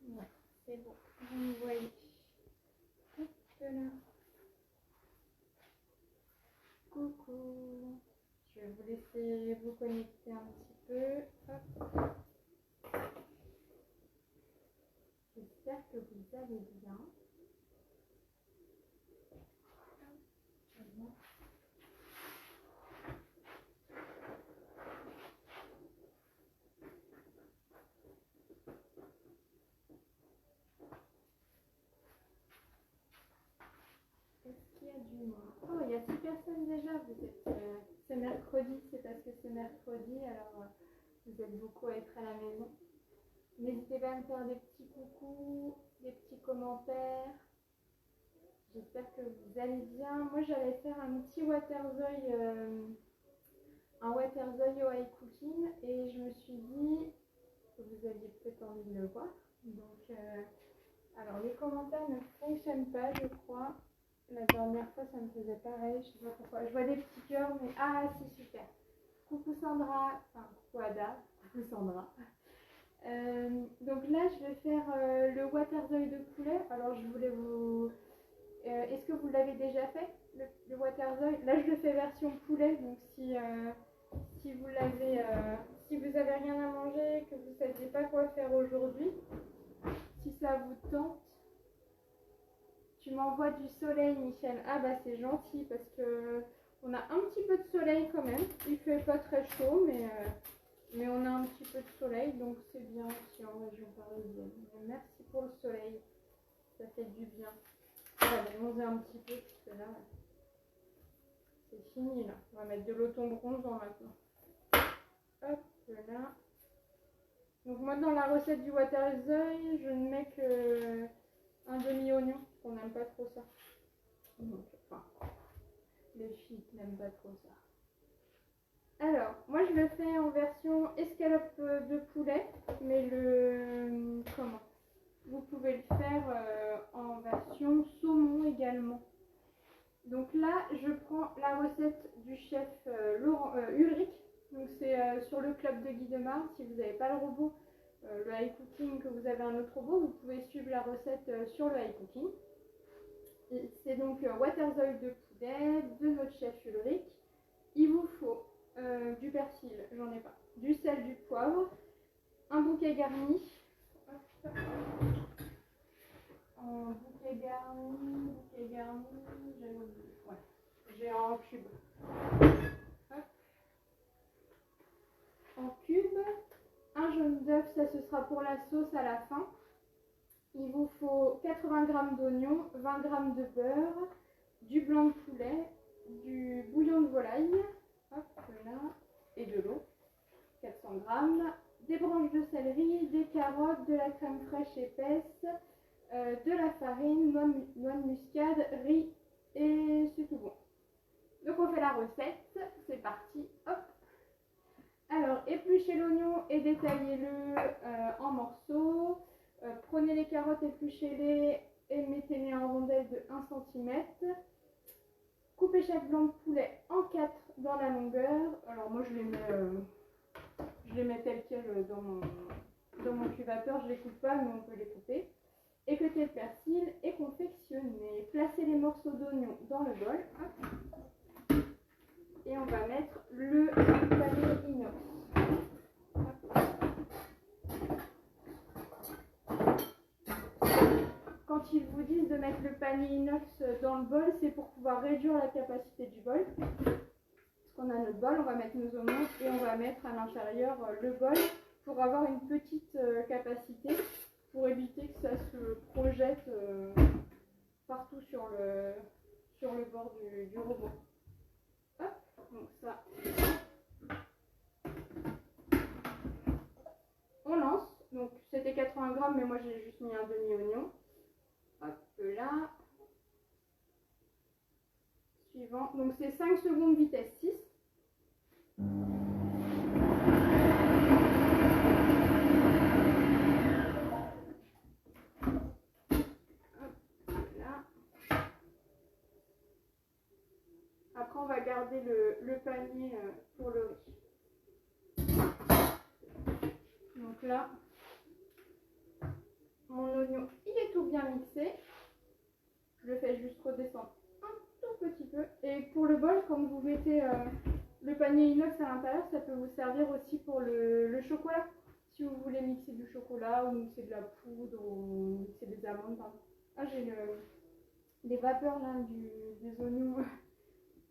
Ouais, c'est bon. Vous voyez. Hop là. Coucou. Je vais vous laisser vous connecter un petit peu. Hop. J'espère que vous allez bien. Est-ce qu'il y a du monde? Oh, il y a 6 personnes déjà. Vous êtes, c'est mercredi, c'est parce que c'est mercredi, alors vous êtes beaucoup à être à la maison. N'hésitez pas à me faire des petits coucous, des petits commentaires. J'espère que vous allez bien. Moi, j'allais faire un petit Waterzooi, un Waterzooi au high cooking, et je me suis dit que vous aviez peut-être envie de le voir. Donc, alors les commentaires ne fonctionnent pas, je crois. La dernière fois, ça me faisait pareil. Je sais pas pourquoi. Je vois des petits cœurs, mais ah, c'est super. Coucou Sandra, enfin coucou Ada, coucou Sandra. Donc là, je vais faire le Waterzooi de poulet. Alors, je voulais vous... est-ce que vous l'avez déjà fait, le Waterzooi? Là, je le fais version poulet. Donc, si vous l'avez... si vous avez rien à manger, que vous ne saviez pas quoi faire aujourd'hui, si ça vous tente, tu m'envoies du soleil, Michel. Ah bah c'est gentil parce que on a un petit peu de soleil quand même. Il fait pas très chaud, mais on a un petit peu de soleil, donc c'est bien aussi en région parisienne. Mais merci pour le soleil, ça fait du bien. On va bronzer un petit peu parce que là, c'est fini là. On va mettre de l'automne bronzant maintenant. Hop là. Donc moi dans la recette du Waterzooi, je ne mets que un demi-oignon, on n'aime pas trop ça. Donc, enfin, les filles n'aiment pas trop ça. Alors, moi je le fais en version escalope de poulet, mais comment? Vous pouvez le faire en version saumon également. Donc là, je prends la recette du chef Ulrich. Donc c'est sur le club de Guy Demar. Si vous n'avez pas le robot, le high cooking, que vous avez un autre robot, vous pouvez suivre la recette sur le high cooking. C'est donc Waterzooi de poulet de notre chef Ulrich. Il vous faut du persil, j'en ai pas, du sel, du poivre, un bouquet garni. Hop. En bouquet garni, j'ai oublié. Ouais, j'ai en cube. Hop. En cube, un jaune d'œuf, ça ce sera pour la sauce à la fin. Il vous faut 80 g d'oignons, 20 g de beurre, du blanc de poulet, du bouillon de volaille, hop là, et de l'eau, 400 g, des branches de céleri, des carottes, de la crème fraîche épaisse, de la farine, noix de muscade, riz, et c'est tout bon. Donc on fait la recette, c'est parti, hop. Alors épluchez l'oignon et détaillez-le en morceaux. Prenez les carottes, épluchez-les et mettez-les en rondelles de 1 cm. Coupez chaque blanc de poulet en 4 dans la longueur. Alors moi je les mets tels quels dans mon cubateur, je ne les coupe pas mais on peut les couper. Équeutez le persil et confectionnez. Placez les morceaux d'oignon dans le bol. Hop. Et on va mettre le panier inox. Quand ils vous disent de mettre le panier inox dans le bol, c'est pour pouvoir réduire la capacité du bol. Parce qu'on a notre bol, on va mettre nos oignons et on va mettre à l'intérieur le bol pour avoir une petite capacité, pour éviter que ça se projette partout sur le bord du robot. Hop, donc ça, on lance. Donc c'était 80 g, mais moi j'ai juste mis un demi-oignon. Hop là. Suivant. Donc c'est 5 secondes vitesse 6. Hop là. Après on va garder le panier pour le riz. Donc là, mon oignon, il est tout bien mixé. Je le fais juste redescendre un tout petit peu. Et pour le bol, quand vous mettez le panier inox à l'intérieur, ça peut vous servir aussi pour le chocolat. Si vous voulez mixer du chocolat ou mixer de la poudre ou mixer des amandes. Pardon. Ah, j'ai les vapeurs là des oignons.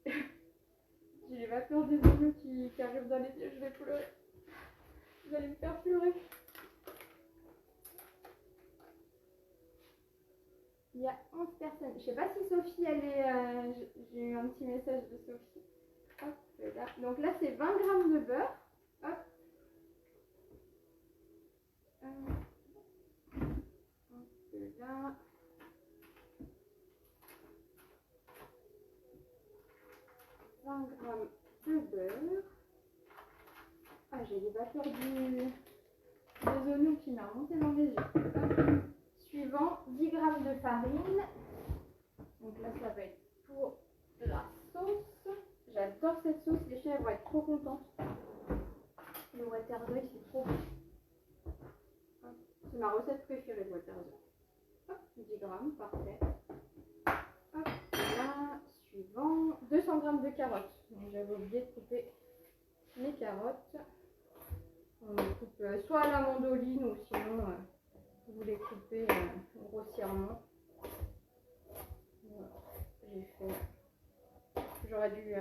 J'ai les vapeurs des oignons qui arrivent dans les yeux. Je vais pleurer. Vous allez me faire pleurer. Il y a 11 personnes. Je sais pas si Sophie, elle est... j'ai eu un petit message de Sophie. Hop, là. Donc là, c'est 20 grammes de beurre. Hop. Hop là. « 20 grammes de beurre. Ah, j'ai les vapeurs des oignons qui m'ont remonté dans les yeux. Hop. Suivant, 10 grammes de farine. Donc là, ça va être pour la sauce. J'adore cette sauce. Les chiens vont être trop contents. Le Waterzooi, c'est trop bon. C'est ma recette préférée, le Waterzooi. Hop, 10 grammes, parfait. Hop, là, suivant, 200 grammes de carottes. Donc j'avais oublié de couper mes carottes. On les coupe soit à la mandoline ou sinon vous les coupez grossièrement. Voilà, j'ai fait. J'aurais dû.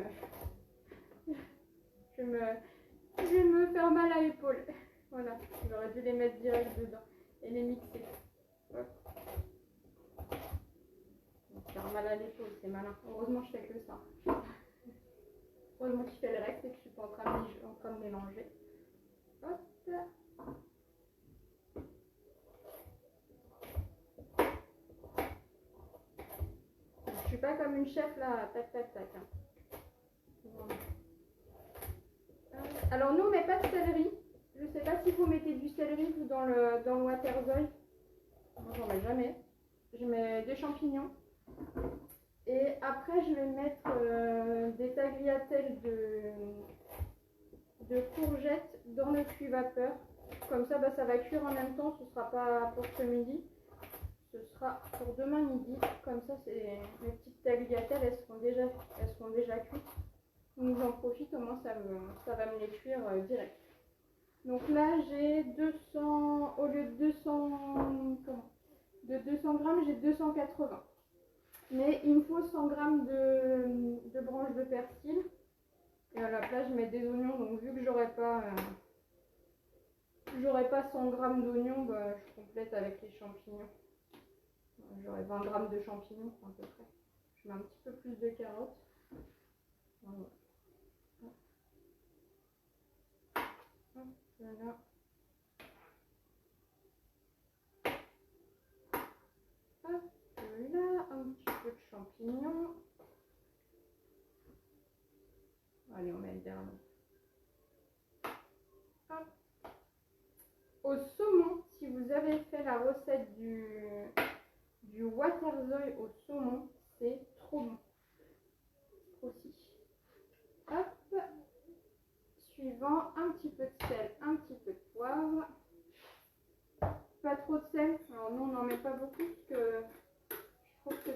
Je vais me faire mal à l'épaule. Voilà, j'aurais dû les mettre direct dedans et les mixer. Hop. Faire mal à l'épaule, c'est malin. Heureusement, je fais que ça. Heureusement que je fais le reste et que je suis pas en train de mélanger. Hop. Je suis pas comme une chef là, tac tac tac. Voilà. Alors nous on met pas de céleri. Je sais pas si vous mettez du céleri vous dans le Waterzooi. Moi j'en mets jamais. Je mets des champignons. Et après je vais mettre des tagliatelles de courgettes dans le cuit vapeur. Comme ça, ça va cuire en même temps. Ce ne sera pas pour ce midi. Ce sera pour demain midi. Comme ça, mes petites tagliatelles, elles seront déjà cuites. Donc j'en profite, au moins ça va me les cuire direct. Donc là, j'ai 200, au lieu de 200 grammes, j'ai 280. Mais il me faut 100 grammes de branches de persil. Et à la place, je mets des oignons. Donc vu que j'aurai pas 100 grammes d'oignons, je complète avec les champignons. J'aurai 20 grammes de champignons à peu près. Je mets un petit peu plus de carottes. Voilà. Hop, voilà. Hop, là, un petit peu de champignons. Allez, on met le dernier. Hop. Au saumon, si vous avez fait la recette du Waterzooi au saumon, c'est trop bon. Aussi. Hop. Suivant, un petit peu de sel, un petit peu de poivre. Pas trop de sel. Alors nous, on n'en met pas beaucoup parce que je trouve que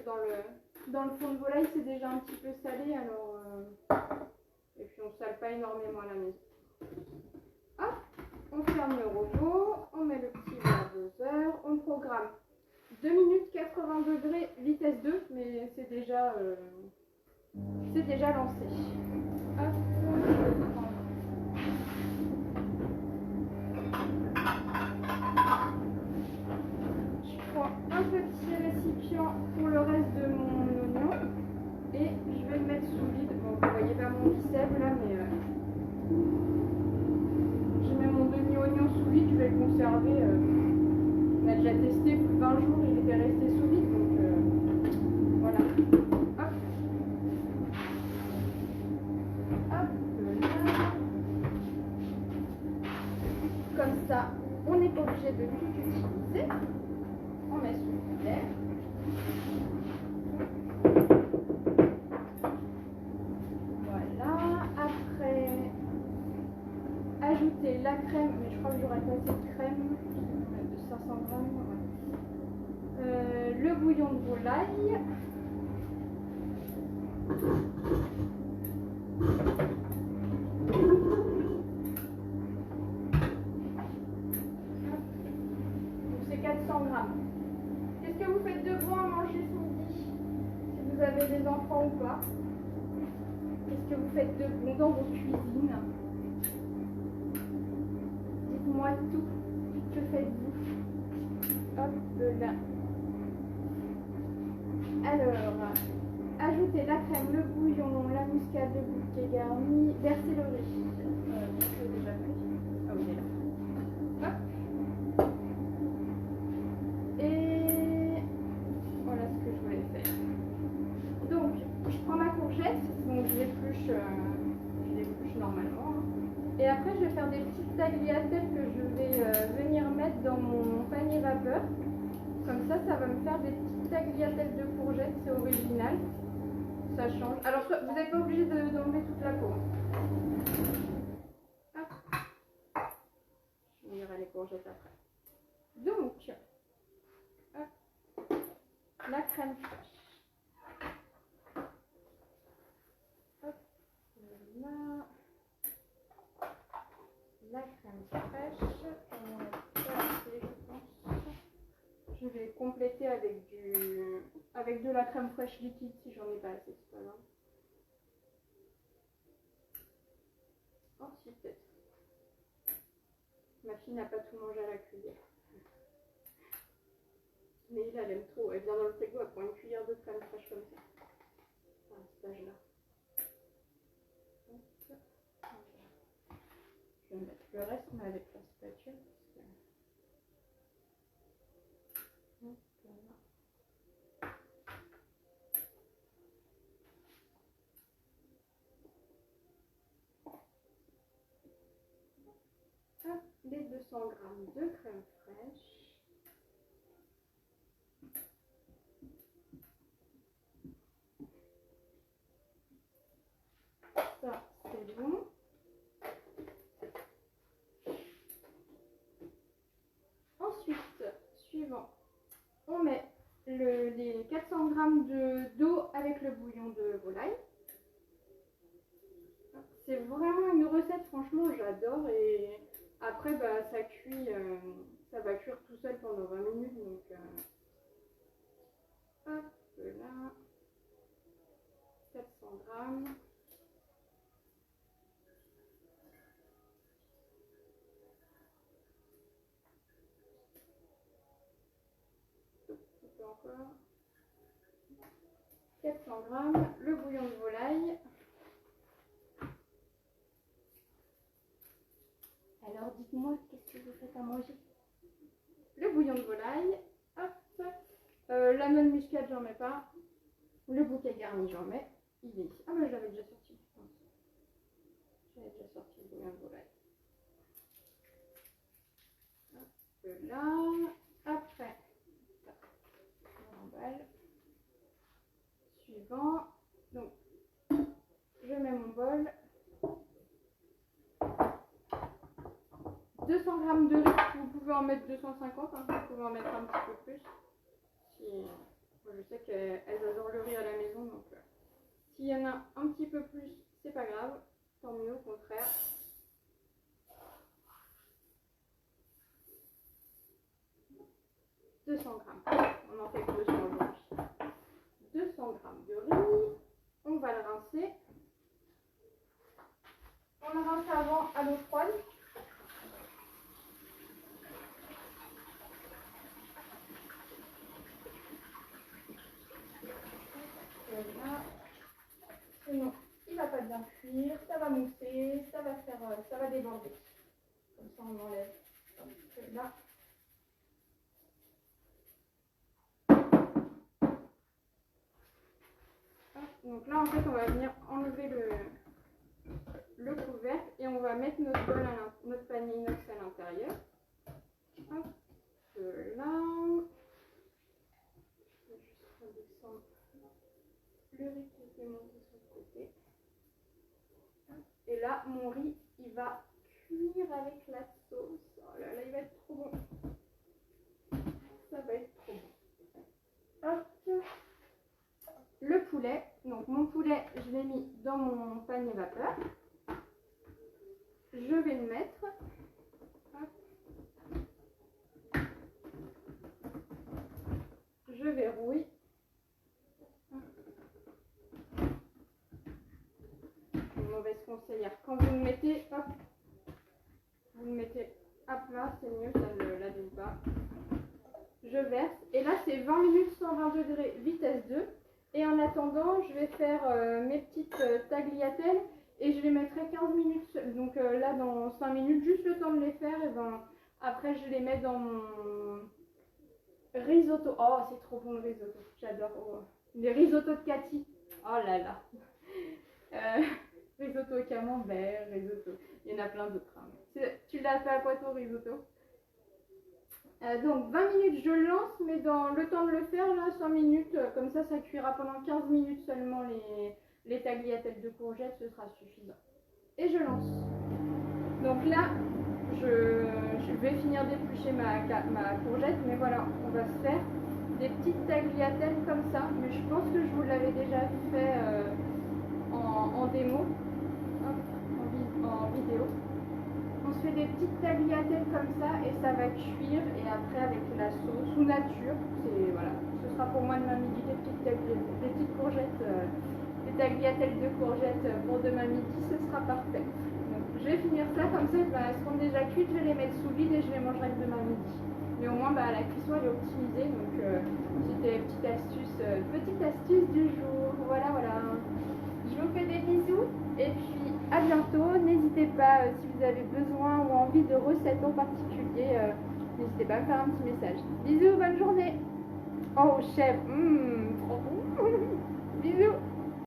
dans le fond de volaille, c'est déjà un petit peu salé. Alors, et puis on ne sale pas énormément à la maison. Hop, on ferme le robot, on met le petit buzzer, on programme 2 minutes 80 degrés, vitesse 2, mais c'est déjà lancé. Hop, je prends un petit récipient pour le reste de mon oignon et je vais le mettre sous vide. Bon, vous voyez pas mon bicep là, mais je mets mon demi-oignon sous vide, je vais le conserver. On a déjà testé plus de 20 jours, il était resté sous vide, donc voilà. Hop. Hop, là. Comme ça, on n'est pas obligé de tout utiliser. On met sous le filet. Voilà. Après, ajouter la crème, mais je crois que j'aurais pas assez de crème, de 500 grammes. Ouais. Le bouillon de volaille. C'est 400 grammes. Qu'est-ce que vous faites de bon à manger ce midi? Si vous avez des enfants ou pas? Qu'est-ce que vous faites de bon dans vos cuisines? Dites-moi tout. Que faites-vous? Hop là. Alors, ajoutez la crème, le bouillon, la muscade, le bouquet garni, versez le riz. Je l'ai déjà fait. Ah oui, il est là. Hop. Et voilà ce que je voulais faire. Donc, je prends ma courgette, donc je l'épluche normalement. Et après, je vais faire des petites tagliatelles que je vais venir mettre dans mon panier vapeur. Comme ça va me faire des petites tagliatelles de courgettes, c'est original. Ça change. Alors, vous n'êtes pas obligé d'enlever toute la peau. Hop. Je verrai les courgettes après. Donc, hop, la crème fraîche. Hop, là. La crème fraîche. On va passer, je pense. Je vais compléter avec de la crème fraîche liquide si j'en ai pas assez, c'est pas grave. Ensuite, ma fille n'a pas tout mangé à la cuillère. Mais là, elle aime trop. Elle vient dans le frigo, elle prend une cuillère de crème fraîche comme ça. À cet âge-là. Je vais mettre le reste, mais avec la spatule. Les 200 g de crème fraîche. Ça, c'est bon. Ensuite, suivant, on met les 400 g d'eau avec le bouillon de volaille. C'est vraiment une recette, franchement, j'adore. Et après, bah, ça cuit, ça va cuire tout seul pendant 20 minutes. Donc, hop là, 400 g. Encore 400 g, le bouillon de volaille. Alors dites-moi, qu'est-ce que vous faites à manger? Le bouillon de volaille, hop, la noix de muscade, j'en mets pas. Le bouquet garni, j'en mets. Il est ici. Ah, mais je l'avais déjà sorti. J'avais déjà sorti le bouillon de volaille. Hop là. Après, on emballe. Suivant. Donc, je mets mon bol. 200 g de riz, vous pouvez en mettre 250, hein, vous pouvez en mettre un petit peu plus. Moi, je sais qu'elles adorent le riz à la maison, donc s'il y en a un petit peu plus, c'est pas grave, tant mieux au contraire. « 200 g, on en fait que 200 aujourd'hui. 200 g de riz, on va le rincer. On le rince avant à l'eau froide. Voilà. Sinon, il va pas bien cuire, ça va mousser, ça va déborder. Comme ça, on enlève là. Donc là, en fait, on va venir enlever le couvercle et on va mettre notre panier inox à l'intérieur. Hop, là. Je vais juste redescendre le riz qui était monté sur le côté. Et là, mon riz, il va cuire avec la sauce. Oh là là, il va être trop bon. Ça va être trop bon. Donc mon poulet, je l'ai mis dans mon panier vapeur. Je vais le mettre. Hop. Je verrouille. Une mauvaise conseillère. Quand vous le mettez, hop, vous le mettez à plat, c'est mieux, ça ne l'abîme pas. Je verse. Et là, c'est 20 minutes 120 degrés, vitesse 2. Et en attendant, je vais faire mes petites tagliatelles et je les mettrai 15 minutes. Donc là, dans 5 minutes, juste le temps de les faire. Et ben, après, je les mets dans mon risotto. Oh, c'est trop bon le risotto. J'adore. Oh. Les risottos de Cathy. Oh là là. Risotto au camembert, risotto. Il y en a plein d'autres. Hein. Tu l'as fait à quoi ton risotto? Donc 20 minutes je lance, mais dans le temps de le faire, là 5 minutes, comme ça cuira pendant 15 minutes seulement les tagliatelles de courgettes, ce sera suffisant. Et je lance. Donc là, je vais finir d'éplucher ma courgette, mais voilà, on va se faire des petites tagliatelles comme ça, mais je pense que je vous l'avais déjà fait en démo, hop, en vidéo. On se fait des petites tagliatelles comme ça et ça va cuire et après avec la sauce ou nature, c'est voilà, ce sera pour moi demain midi des petites courgettes, des tagliatelles de courgettes pour demain midi, ce sera parfait. Donc je vais finir ça comme ça, elles seront déjà cuites, je vais les mettre sous vide et je les mangerai demain midi. Mais au moins la cuisson elle est optimisée, donc c'était petite astuce du jour, voilà. Je vous fais des bisous et puis à bientôt. N'hésitez pas si vous avez besoin ou envie de recettes en particulier, n'hésitez pas à me faire un petit message. Bisous, bonne journée. Oh chef, trop bon. Bisous.